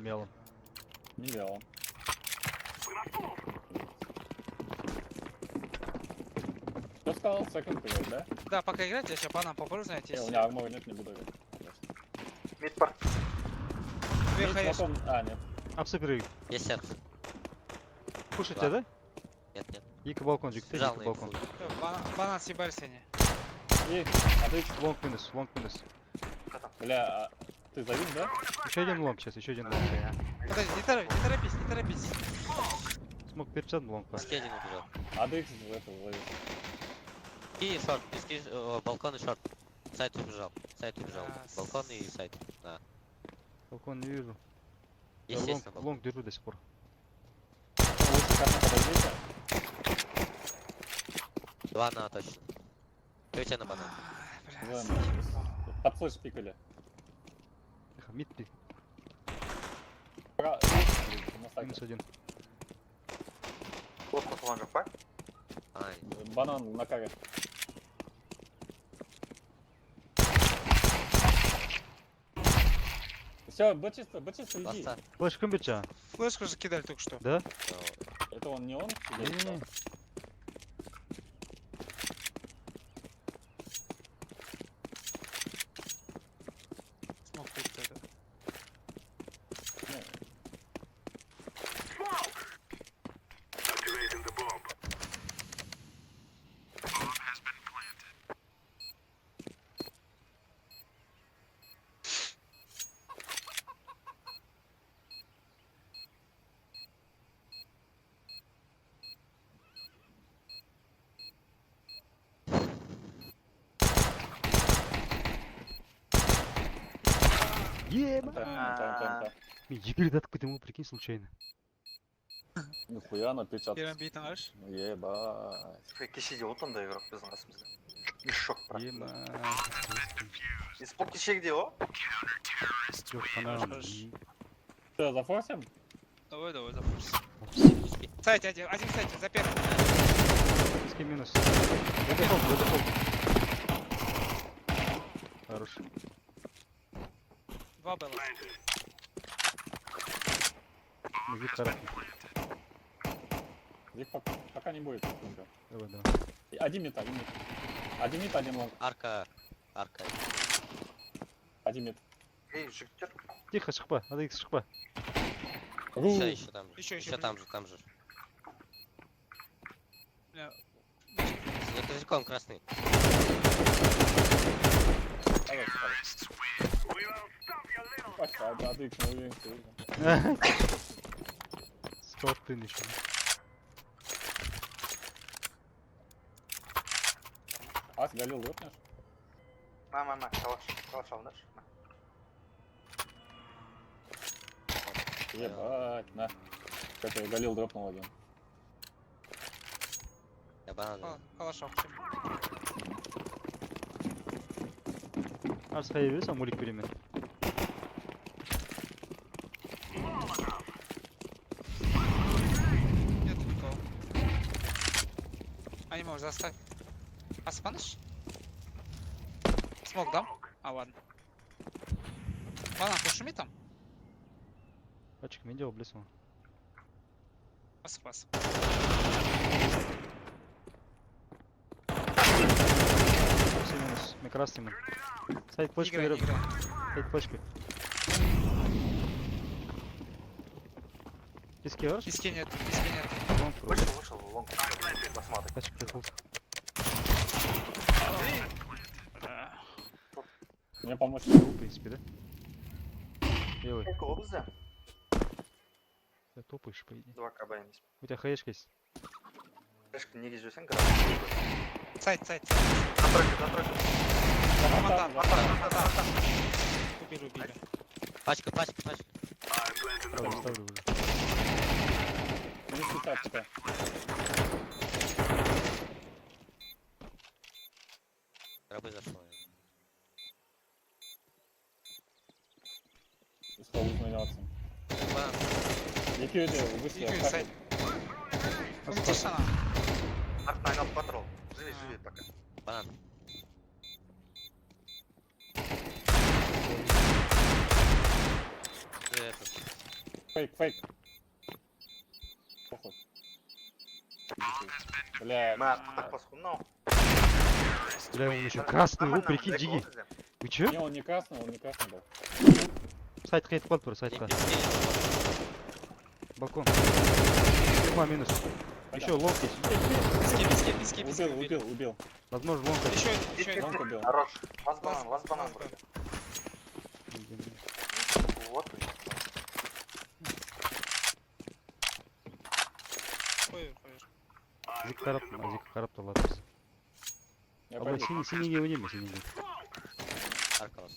Белым. Не белым. Кто сказал секунд играть, да? Да, пока играть, я сейчас банан попробую, знаете, У меня армора нет, не буду играть. Мидпар. Две Мид, хаеш. потом- А, нет. Ап супер. Есть серф. Пушите, да? Нет, нет. Екі балкон жігіттер, Жал екі на балкон. инфу. Банан съебались они. И, а ты, Лонг минус, лонг минус. бля, а ты завис, да? Еще один лонг сейчас, еще один лонг. Подожди, не торопись, не торопись. Смог перед чадом лонг пас. Пески один убежал. А ты в это завис. И шорт, пески, балкон и шорт. Сайт убежал. Сайт убежал. Да, Балкон и сайт. Да. Балкон не вижу. Я Есть, есть на лонг, балконе. лонг держу до сих пор. Лучше как подождите. 2 на точно. Пойдите на банан. Под флеш пикали. Тихо, мид пик. Минус один. Лодку флангов, пак. Ай. Банан на каре. Все, бычисто, иди. Ласта. Флеш комбича. Флешку же кидали только что. Да? Это он не он? Не-не-не. Смог тут это. Ема! Та. Егерь откуда ему, прикинь, случайно. Нихуя напечатал. Первым битом аж. Ебать. Кешеде отында игрок біздің қасымызда. Шок бірақ. Ема! Испок кешегде о? Жоқ, панам. Что, зафорсим? Давай, запусти. Сайт один сайт, за первым. Пески минус. Дефолт. Хорош. Два было. Мужик хороший. Их пока не будет. Давай. Один мид. Один мид, один лонг. Арка. Один мид. Ей, жігіттер. Тихо, шықпа. Надо икс шықпа. Еще там же. Еще Еще там же. Бля, За козырьком красный. Пока, да, ты не уверен, что выиграл. Спортын еще. Ас, Галил, дропнешь? Ма, калаш алыңдаршы. Ебать, на. Это Галил дропнул один. Я банан. калашов. Арс появился, мулик перемен. Нет никого. А не можешь заставь. А спанешь? Смог дам? А ладно. Банан, пошуми там? Пачек медиа облесу. Спас. Все минус. Мы красный мы. Сайт почку Играй, берем. играй. Сайт почку. Пески арш? Пески нет. Лонг вроде. Вышел, лонг. Посмотри. Пачек дефолт. Мне помочь? В принципе, да? Левый. Кого бізде? Ты топаешь, по идее. 2 кб емес. У тебя хаешка есть? Ешкі неге жіберсең Сайт. за тройку. Матан. Убили. Пачка. Правда, ставлю уже. Не списать пока. Рабы зашло. Исход изменяться. Банан. Екеуде вышли. Екеуі сайт. Тишина. Артына айналып батыр ол. Живи пока. Банан. Этот. Фейк. Похуй. Бля, Мы так пасхунал. Бля, он еще красный, о, прикинь, Диги. Вы чё? не, он не красный был. Сайт хейт под про сайт И- К. и- Балкон. Тюрьма минус. Еще лонг есть. Убил. Возможно, лонг есть. Еще один. Лонг убил. Хорош. Лаз банан. Вот. Ой. Зик карап ладно. Я Абай пойду. синий ойнайма, синий. Аркалас.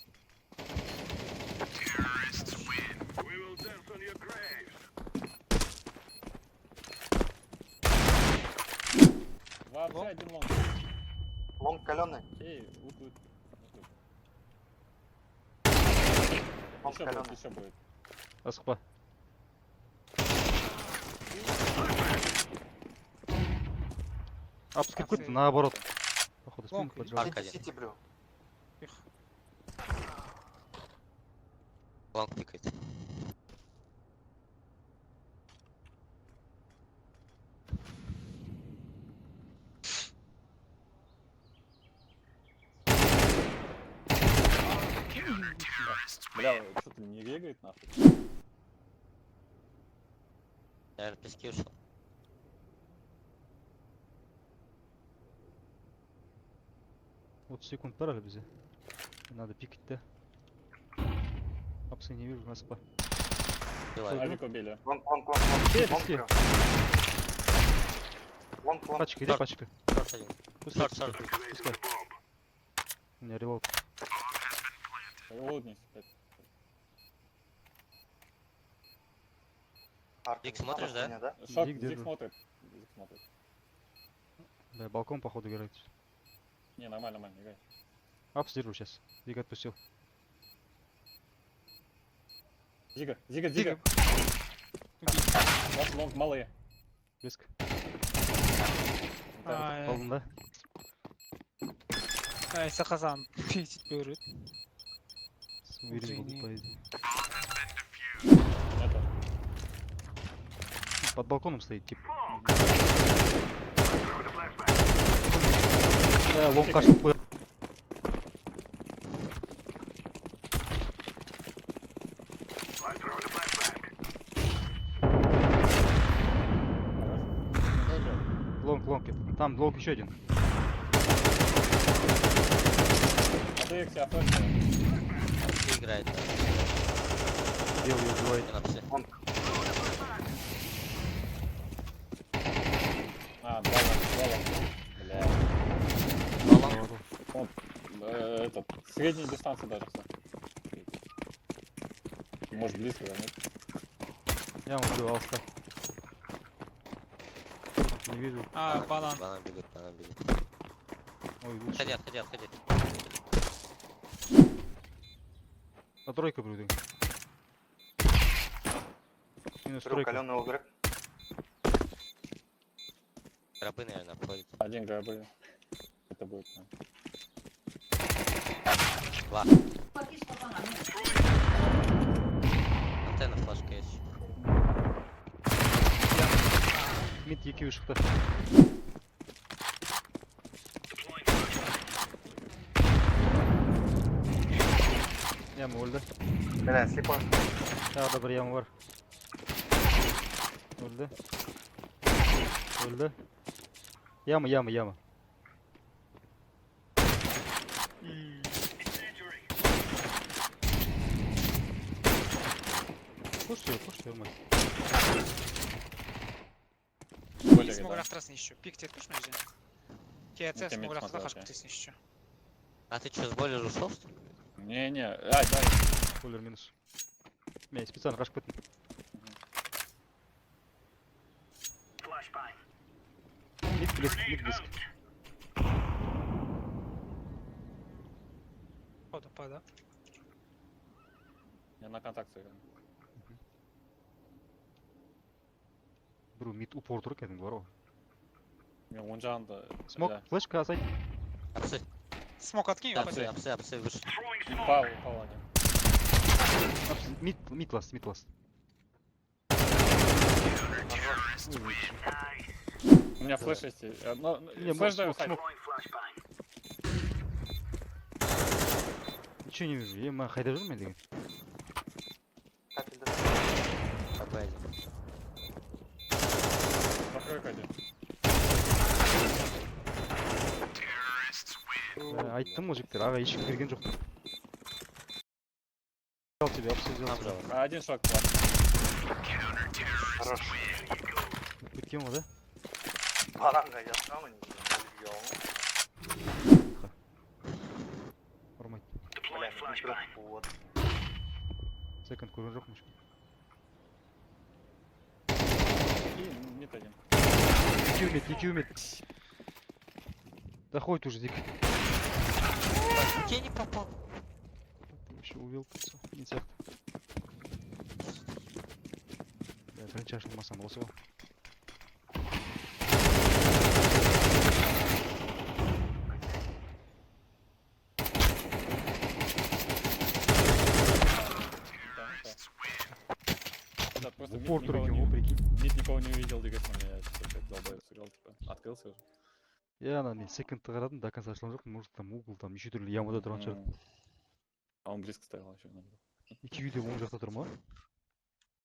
Вообще один лонг. Лонг каленый. Эй, Лонг каленый. Еще будет. Асхпа. Апскрипт наоборот. Походу спину Лонг, поджал. Аркадий. Сити блю. Лонг пикает. Бля, что-то не бегает нахуй. Наверное, пески ушел. Вот секунд парали бизе. Надо пикать, да? Апсы не вижу, аспа. Бивает. Авик убили. Лонг. Пески. Лонг. Пачка, иди пачка. Шорт один. Пускай. Шорт. Пускай. У меня релоуд. Улыбнись. Дик, смотришь, да? Шок, Дик Дик держу. смотрит. Да, балкон походу играет. Не, нормально, играй. Апс держу сейчас. Дик отпустил. Дига. Лонг малые. Близко. Ай, Алдың да? ай, Сахазан. Пить берет. Уверен буду, Утренний. по идее. Это. Под балконом стоит тип. Да, лонг кажется, плей. Лонг. Там лонг еще один. АДХ себя флешка. Пески играет. Да. Белый убивает. И на псе. Два лонга. Бля. Баллон. Этот, средней дистанции даже все. Может близко, да, нет? Я ему убивал ска. Не вижу. Банан. Банан бегает. Ой, лучше. Отходи. А тройка брюды. Минус Брю тройка. каленый угрек. Рабы, наверное, обходят. Один грабы. Это будет. Два. Антенна флажка есть. Мид EQ шахта. Яма öldü. Бля, слепой. Daha da bir yama var. Öldü. Yama. Пусть ее, мать. И смог рахтрасны еще. Пик тебе точно нельзя? Тебе Ну, смог смотрел, рахтрасны да. еще. А ты что, с болью ушел, что ли? Не. Ай, дай. Кулер минус. Я специально рашпытный. Мид близко. Пода, пода. Я на контакт сыграю. Бру, мид упор тұр екен бар ғой. Мен он жағында. Смок, флешка азайт. Апсы. Смог откинь, Апсы, упади. апсы выше. Упал один. Мид ласт. У меня флеш есть. Не, Флеш смог, даю, смог. Ничего не вижу. Я хайда жүрмін мен деген. Капельда. КП. Закрой каде. Айттым ғой жігіттер, аға ешкім берген жоқ. Взял тебя, все взял. Там же. Один шаг плат. Хорош. Кеткен ғой, да? Баранға жатқанмын. Ұрмайды. Бля, микро вот. Секунд көрген жоқпын ешкім. И нет один. Екеу мет. Доходит уже дико. Я не попал. Еще увел кольцо. Не сияқты. Бірінші ашылмасам осы ғой. Да, просто мид Упор никого турки, не- о, прикинь. мид никого не увидел, двигаться на меня. Опять долбоёб сыграл, типа. Открылся уже. Я ана мен секундты қарадым, до конца ашылған жоқпын. Может там угол, там неше түрлі ямада тұрған шығар. А он близко стоял вообще. наверное. Екеуі де оң жақта тұр ма?